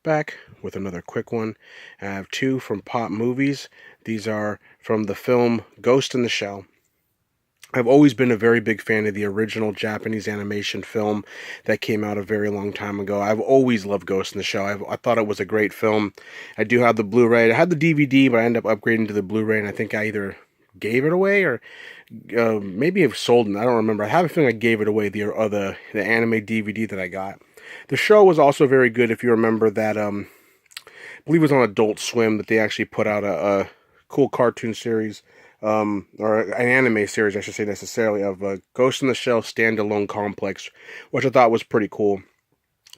back with another quick one. I have two from Pop Movies. These are from the film Ghost in the Shell. I've always been a very big fan of the original Japanese animation film that came out a very long time ago. I've always loved Ghost in the Shell. I thought it was a great film. I do have the Blu-ray. I had the DVD, but I ended up upgrading to the Blu-ray, and I think I either gave it away or maybe I've sold it. I don't remember. I have a feeling I gave it away, the anime DVD that I got. The show was also very good. If you remember that, I believe it was on Adult Swim that they actually put out a cool cartoon series, or an anime series, I should say necessarily, of Ghost in the Shell Standalone Complex, which I thought was pretty cool.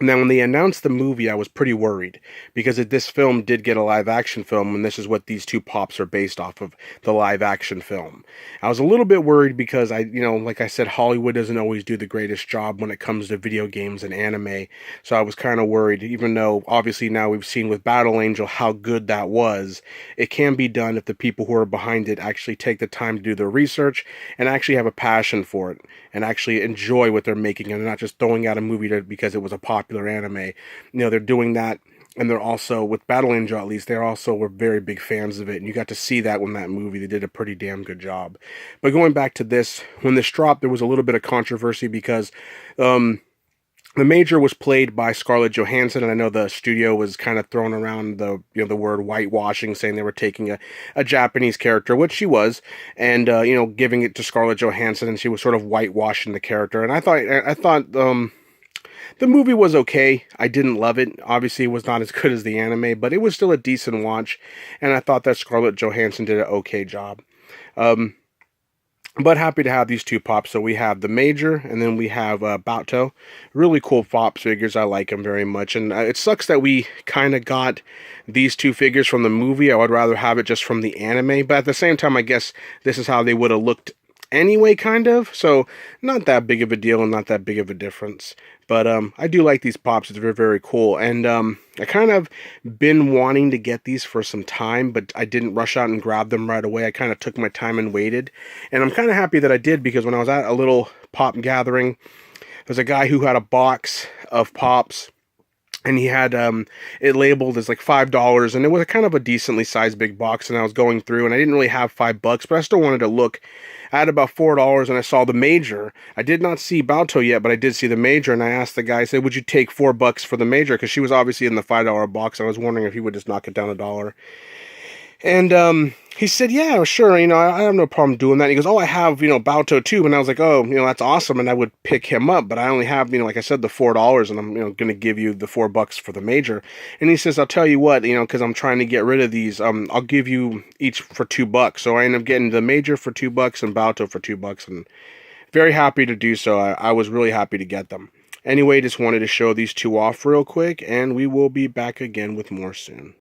Now, when they announced the movie, I was pretty worried because this film did get a live-action film, and this is what these two pops are based off of, the live-action film. I was a little bit worried because like I said, Hollywood doesn't always do the greatest job when it comes to video games and anime, so I was kind of worried, even though obviously now we've seen with Battle Angel how good that was. It can be done if the people who are behind it actually take the time to do their research and actually have a passion for it and actually enjoy what they're making and not just throwing out a movie because it was a popular anime. They're doing that, and they're also, with Battle Angel at least, they also were very big fans of it, and you got to see that in that movie. They did a pretty damn good job. But going back to this, when this dropped, there was a little bit of controversy because the Major was played by Scarlett Johansson, and I know the studio was kind of throwing around the word whitewashing, saying they were taking a Japanese character, which she was, and giving it to Scarlett Johansson, and she was sort of whitewashing the character. And I thought the movie was okay. I didn't love it. Obviously, it was not as good as the anime, but it was still a decent watch, and I thought that Scarlett Johansson did an okay job. But happy to have these two pops. So we have the Major, and then we have Bato. Really cool pop figures. I like them very much. And it sucks that we kind of got these two figures from the movie. I would rather have it just from the anime. But at the same time, I guess this is how they would have looked anyway, kind of. So not that big of a deal and not that big of a difference. But I do like these pops. It's very, very cool. And I kind of been wanting to get these for some time, but I didn't rush out and grab them right away. I kind of took my time and waited. And I'm kind of happy that I did, because when I was at a little pop gathering, there's a guy who had a box of pops, and he had it labeled as like $5, and it was a kind of a decently sized big box, and I was going through, and I didn't really have $5, but I still wanted to look. I had about $4, and I saw the Major. I did not see Bato yet, but I did see the Major, and I asked the guy, I said, would you take $4 for the Major? Because she was obviously in the $5 box. I was wondering if he would just knock it down $1. And he said, yeah, sure, I have no problem doing that. And he goes, oh, I have, Bato too. And I was like, oh, that's awesome. And I would pick him up, but I only have, like I said, the $4, and I'm, going to give you the $4 for the Major. And he says, I'll tell you what, because I'm trying to get rid of these, I'll give you each for $2. So I ended up getting the Major for $2 and Bato for $2, and very happy to do so. I was really happy to get them. Anyway, just wanted to show these two off real quick, and we will be back again with more soon.